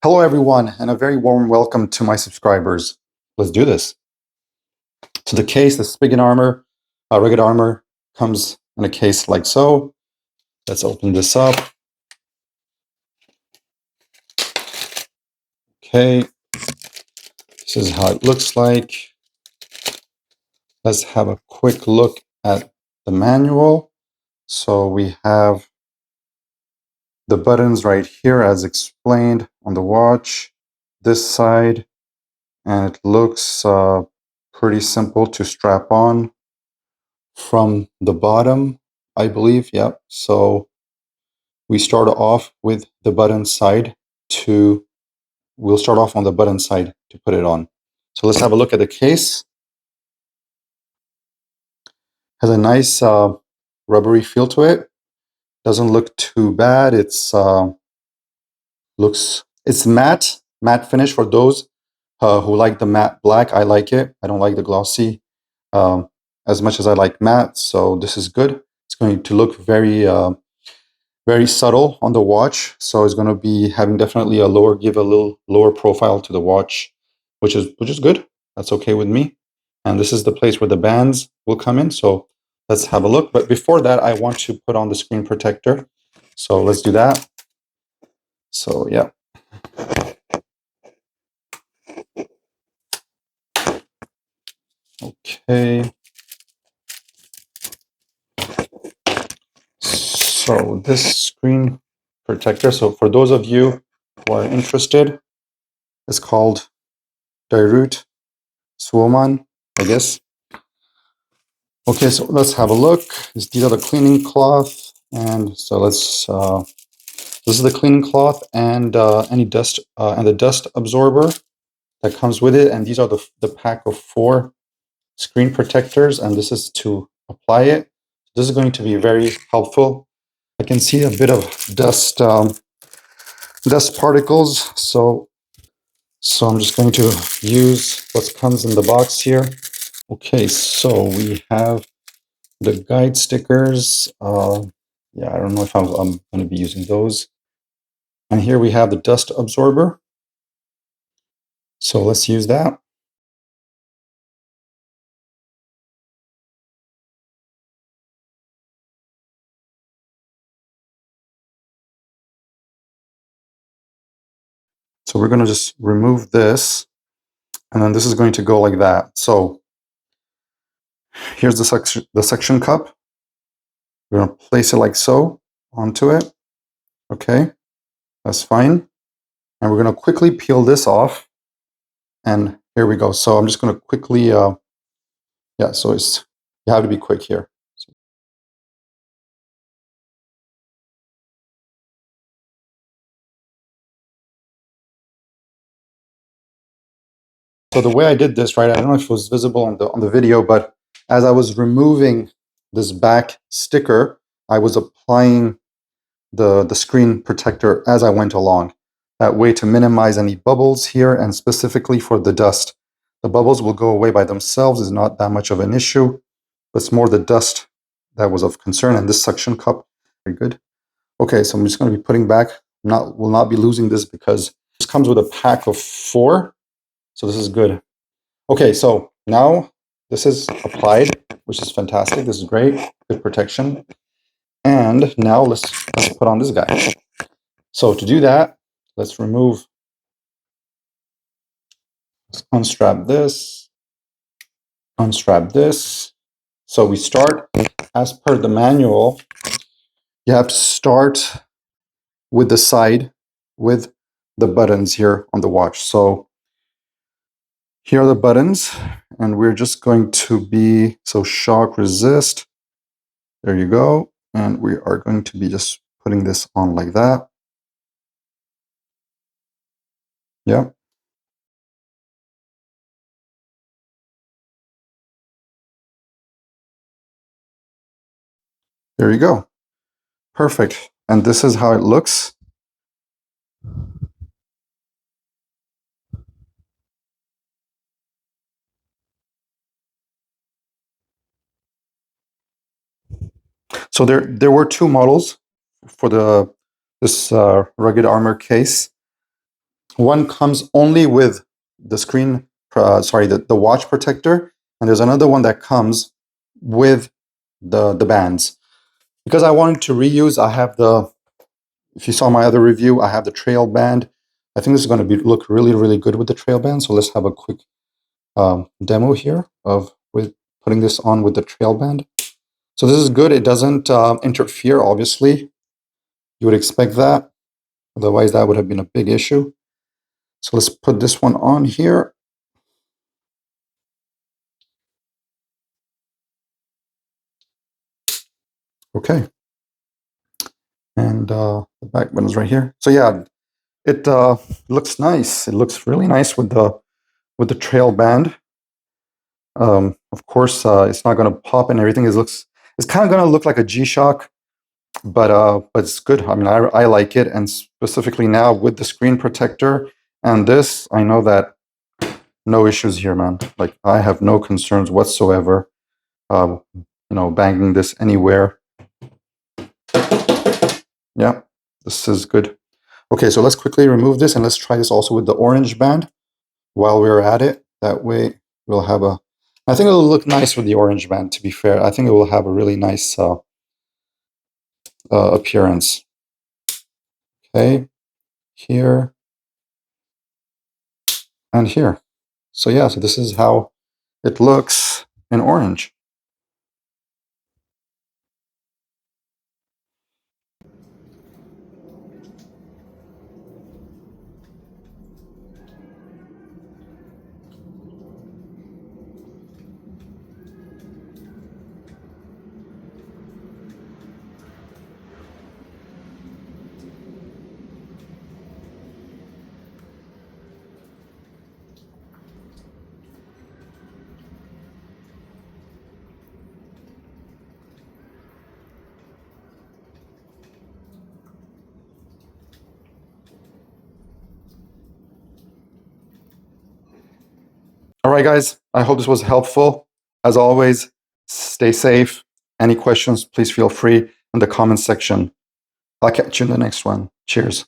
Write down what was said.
Hello, everyone, and a very warm welcome to my subscribers. Let's do this. So the case, the Spigen Armor, Rugged Armor, comes in a case like so. Let's open this up. Okay, this is how it looks like. Let's have a quick look at the manual. So we have the buttons right here as explained on the watch, this side, and it looks pretty simple to strap on from the bottom, I believe. Yep. So we start off with the button side we'll start off on the button side to put it on. So let's have a look at the case. Has a nice rubbery feel to it. Doesn't look too bad. It's matte finish for those who like the matte black. I like it. I don't like the glossy as much as I like matte. So this is good. It's going to look very subtle on the watch. So it's going to be having definitely give a little lower profile to the watch, which is good. That's okay with me. And this is the place where the bands will come in. So let's have a look. But before that, I want to put on the screen protector. So let's do that. So yeah. Okay. So this screen protector, so for those of you who are interested, it's called Dirut Suoman, I guess. Okay, so let's have a look. These are the cleaning cloth, and so let's. This is the cleaning cloth and any dust and the dust absorber that comes with it. And these are the pack of 4 screen protectors, and this is to apply it. This is going to be very helpful. I can see a bit of dust particles, so I'm just going to use what comes in the box here. Okay, so we have the guide stickers. Yeah, I don't know if I'm going to be using those. And here we have the dust absorber. So let's use that. So we're going to just remove this, and then this is going to go like that. So here's the suction cup. We're going to place it like so onto it. Okay, that's fine. And we're going to quickly peel this off. And here we go. So I'm just going to quickly, yeah, so you have to be quick here. So the way I did this, right, I don't know if it was visible on the video, but as I was removing this back sticker, I was applying the screen protector as I went along. That way to minimize any bubbles here, and specifically for the dust. The bubbles will go away by themselves, is not that much of an issue. It's more the dust that was of concern, and this suction cup, very good. Okay, so I'm just going to be putting back, will not be losing this because this comes with a pack of 4. So this is good. Okay, so now this is applied, which is fantastic. This is great, good protection. And now let's put on this guy. So to do that, let's unstrap this, unstrap this. So we start, as per the manual, you have to start with the side, with the buttons here on the watch. So here are the buttons, and we're just going to be, so shock resist, there you go. And we are going to be just putting this on like that. Yeah. There you go. Perfect. And this is how it looks. So there were 2 models for this Rugged Armor case. One comes only with the screen, the watch protector, and there's another one that comes with the bands. Because I wanted to reuse, I have the, if you saw my other review, I have the trail band. I think this is going to look really, really good with the trail band. So let's have a quick demo here of with putting this on with the trail band. So this is good. It doesn't interfere, obviously. You would expect that. Otherwise, that would have been a big issue. So let's put this one on here. Okay. And the back button is right here. So yeah, it looks nice. It looks really nice with the trail band. Of course, it's not going to pop and everything. It's kind of going to look like a G-Shock, but it's good. I mean, I like it, and specifically now with the screen protector and this, I know that no issues here, man. Like I have no concerns whatsoever. Banging this anywhere. Yeah, this is good. Okay, so let's quickly remove this and let's try this also with the orange band while we're at it. That way we'll have I think it'll look nice with the orange band, to be fair. I think it will have a really nice appearance. Okay, here and here. So yeah, so this is how it looks in orange. All right, guys, I hope this was helpful. As always, stay safe. Any questions, please feel free in the comment section. I'll catch you in the next one. Cheers.